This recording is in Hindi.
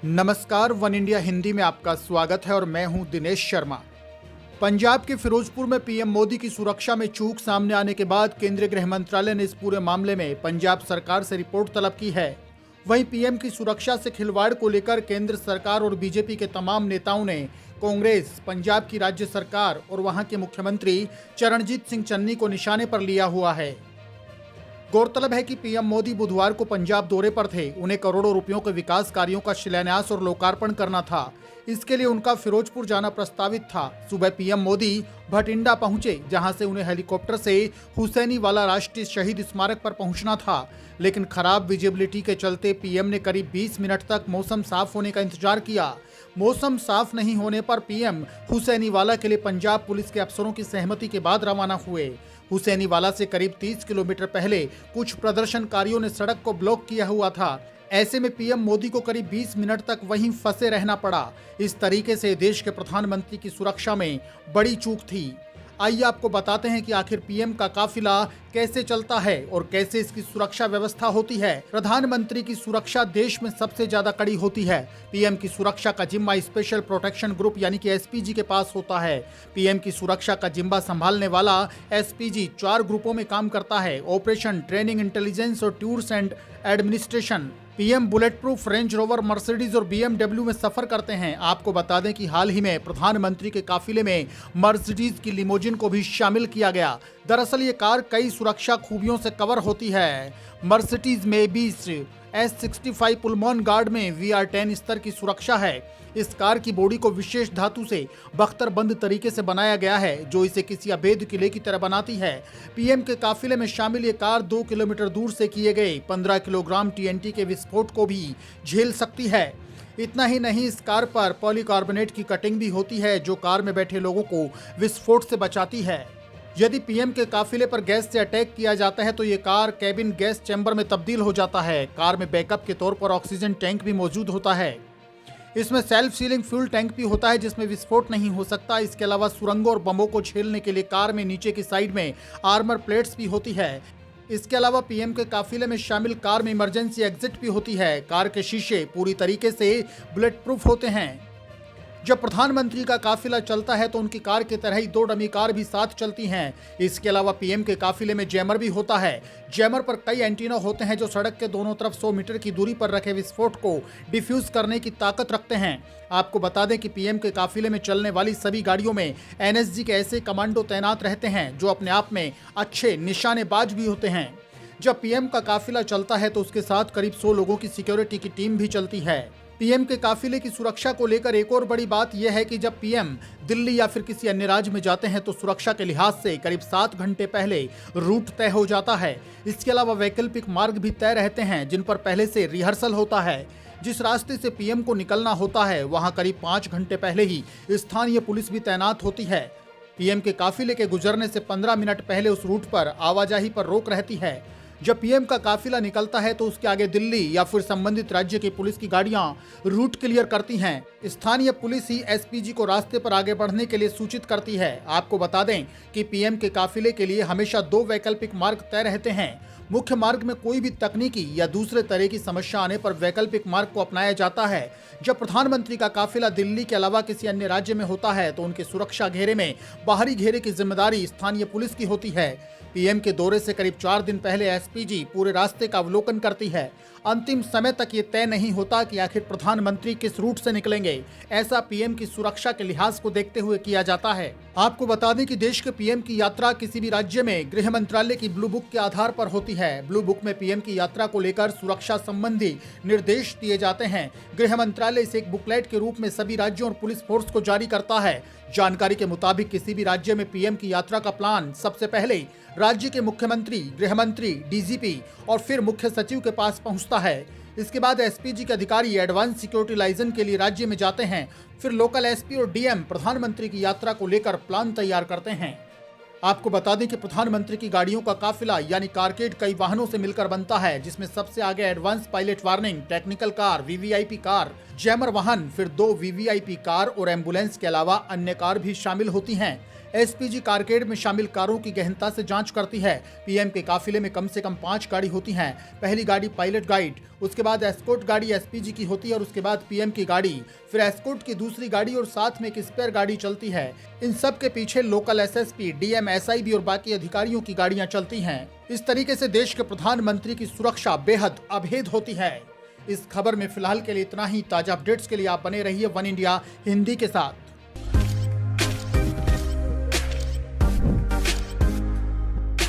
नमस्कार, वन इंडिया हिंदी में आपका स्वागत है और मैं हूं दिनेश शर्मा। पंजाब के फिरोजपुर में पीएम मोदी की सुरक्षा में चूक सामने आने के बाद केंद्रीय गृह मंत्रालय ने इस पूरे मामले में पंजाब सरकार से रिपोर्ट तलब की है। वहीं पीएम की सुरक्षा से खिलवाड़ को लेकर केंद्र सरकार और बीजेपी के तमाम नेताओं ने कांग्रेस, पंजाब की राज्य सरकार और वहां के मुख्यमंत्री चरणजीत सिंह चन्नी को निशाने पर लिया हुआ है। गौरतलब है कि पीएम मोदी बुधवार को पंजाब दौरे पर थे। उन्हें करोड़ों रुपयों के विकास कार्यों का शिलान्यास और लोकार्पण करना था। इसके लिए उनका फिरोजपुर जाना प्रस्तावित था। सुबह पीएम मोदी भटिंडा पहुंचे, जहां से उन्हें हेलीकॉप्टर से हुसैनीवाला राष्ट्रीय शहीद स्मारक पर पहुंचना था, लेकिन खराब विजिबिलिटी के चलते पीएम ने करीब 20 मिनट तक मौसम साफ होने का इंतजार किया। मौसम साफ नहीं होने पर पीएम हुसैनीवाला के लिए पंजाब पुलिस के अफसरों की सहमति के बाद रवाना हुए। हुसैनीवाला से करीब 30 किलोमीटर पहले कुछ प्रदर्शनकारियों ने सड़क को ब्लॉक किया हुआ था। ऐसे में पीएम मोदी को करीब 20 मिनट तक वहीं फंसे रहना पड़ा। इस तरीके से देश के प्रधानमंत्री की सुरक्षा में बड़ी चूक थी। आइए आपको बताते हैं कि आखिर पीएम का काफिला कैसे चलता है और कैसे इसकी सुरक्षा व्यवस्था होती है। प्रधानमंत्री की सुरक्षा देश में सबसे ज्यादा कड़ी होती है। पीएम की सुरक्षा का जिम्मा स्पेशल प्रोटेक्शन ग्रुप यानी कि एसपीजी के पास होता है। पीएम की सुरक्षा का जिम्मा संभालने वाला एसपीजी 4 ग्रुपों में काम करता है: ऑपरेशन, ट्रेनिंग, इंटेलिजेंस और tours and administration. PM bullet proof range rover, Mercedes और बीएमडब्ल्यू में सफर करते हैं। आपको बता दें कि हाल ही में प्रधानमंत्री के काफिले में मर्सिडीज की लिमोजिन को भी शामिल किया गया। दरअसल ये कार कई सुरक्षा खूबियों से कवर होती है। मर्सिडीज में S65 पुलमॉन गार्ड में VR10 स्तर की सुरक्षा है। इस कार की बॉडी को विशेष धातु से बख्तरबंद तरीके से बनाया गया है, जो इसे किसी अवैध किले की तरह बनाती है। पीएम के काफिले में शामिल ये कार 2 किलोमीटर दूर से किए गए 15 किलोग्राम TNT के विस्फोट को भी झेल सकती है। इतना ही नहीं, इस कार पर पॉलीकार्बोनेट की कटिंग भी होती है, जो कार में बैठे लोगों को विस्फोट से बचाती है। यदि पीएम के काफिले पर गैस से अटैक किया जाता है तो ये कार कैबिन गैस चैम्बर में तब्दील हो जाता है। कार में बैकअप के तौर पर ऑक्सीजन टैंक भी मौजूद होता है। इसमें सेल्फ सीलिंग फ्यूल टैंक भी होता है, जिसमें विस्फोट नहीं हो सकता। इसके अलावा सुरंगों और बमों को झेलने के लिए कार में नीचे की साइड में आर्मर प्लेट्स भी होती है। इसके अलावा पीएम के काफिले में शामिल कार में इमरजेंसी एग्जिट भी होती है। कार के शीशे पूरी तरीके से बुलेट प्रूफ होते हैं। जब प्रधानमंत्री का काफिला चलता है तो उनकी कार की तरह ही 2 डमी कार भी साथ चलती हैं। इसके अलावा पीएम के काफिले में जैमर भी होता है। जैमर पर कई एंटीना होते हैं, जो सड़क के दोनों तरफ 100 मीटर की दूरी पर रखे विस्फोट को डिफ्यूज करने की ताकत रखते हैं। आपको बता दें कि पीएम के काफिले में चलने वाली सभी गाड़ियों में NSG के ऐसे कमांडो तैनात रहते हैं, जो अपने आप में अच्छे निशानेबाज भी होते हैं। जब पीएम का काफिला चलता है तो उसके साथ करीब 100 लोगों की सिक्योरिटी की टीम भी चलती है। पीएम के काफिले की सुरक्षा को लेकर एक और बड़ी बात यह है कि जब पीएम दिल्ली या फिर किसी अन्य राज्य में जाते हैं तो सुरक्षा के लिहाज से करीब 7 घंटे पहले रूट तय हो जाता है। इसके अलावा वैकल्पिक मार्ग भी तय रहते हैं, जिन पर पहले से रिहर्सल होता है। जिस रास्ते से पीएम को निकलना होता है वहां करीब 5 घंटे पहले ही स्थानीय पुलिस भी तैनात होती है। पीएम के काफिले के गुजरने से 15 मिनट पहले उस रूट पर आवाजाही पर रोक रहती है। जब पीएम का काफिला निकलता है तो उसके आगे दिल्ली या फिर संबंधित राज्य की पुलिस की गाड़ियां रूट क्लियर करती हैं। स्थानीय पुलिस ही एसपीजी को रास्ते पर आगे बढ़ने के लिए सूचित करती है। आपको बता दें कि पीएम के काफिले के लिए हमेशा 2 वैकल्पिक मार्ग तय रहते हैं। मुख्य मार्ग में कोई भी तकनीकी या दूसरे तरह की समस्या आने पर वैकल्पिक मार्ग को अपनाया जाता है। जब प्रधानमंत्री का काफिला दिल्ली के अलावा किसी अन्य राज्य में होता है तो उनके सुरक्षा घेरे में बाहरी घेरे की जिम्मेदारी स्थानीय पुलिस की होती है। पीएम के दौरे से करीब 4 दिन पहले एसपीजी पूरे रास्ते का अवलोकन करती है। अंतिम समय तक ये तय नहीं होता कि आखिर प्रधानमंत्री किस रूट से निकलेंगे। ऐसा पीएम की सुरक्षा के लिहाज को देखते हुए किया जाता है। आपको बता दें कि देश के पीएम की यात्रा किसी भी राज्य में गृह मंत्रालय की ब्लू बुक के आधार पर होती है। ब्लू बुक में पीएम की यात्रा को लेकर सुरक्षा संबंधी निर्देश दिए जाते हैं। गृह मंत्रालय इसे एक बुकलेट के रूप में सभी राज्यों और पुलिस फोर्स को जारी करता है। जानकारी के मुताबिक किसी भी राज्य में पीएम की यात्रा का प्लान सबसे पहले राज्य के मुख्यमंत्री, गृह मंत्री, डीजीपी और फिर मुख्य सचिव के पास पहुंचता है। इसके बाद एसपीजी के अधिकारी एडवांस सिक्योरिटी लाइजन के लिए राज्य में जाते हैं। फिर लोकल एसपी और डीएम प्रधानमंत्री की यात्रा को लेकर प्लान तैयार करते हैं। आपको बता दें कि प्रधानमंत्री की गाड़ियों का काफिला यानी कारकेड कई वाहनों से मिलकर बनता है, जिसमें सबसे आगे advance pilot warning, technical car, VVIP car, jammer वाहन, फिर 2 वीवीआईपी कार और एम्बुलेंस के अलावा अन्य कार भी शामिल होती हैं। एसपीजी कारकेड में शामिल कारों की गहनता से जांच करती है। पीएम के काफिले में कम से कम 5 गाड़ी होती हैं। पहली गाड़ी पायलट गाइड, उसके बाद एस्कॉर्ट गाड़ी एसपीजी की होती है और उसके बाद पीएम की गाड़ी, फिर एस्कॉर्ट की दूसरी गाड़ी और साथ में एक स्पेयर गाड़ी चलती है। इन सब के पीछे लोकल एसएसपी, डीएम, एसआईबी और बाकी अधिकारियों की गाड़ियां चलती हैं। इस तरीके से देश के प्रधानमंत्री की सुरक्षा बेहद अभेद होती है। इस खबर में फिलहाल के लिए इतना ही। ताजा अपडेट्स के लिए आप बने रहिए वन इंडिया हिंदी के साथ।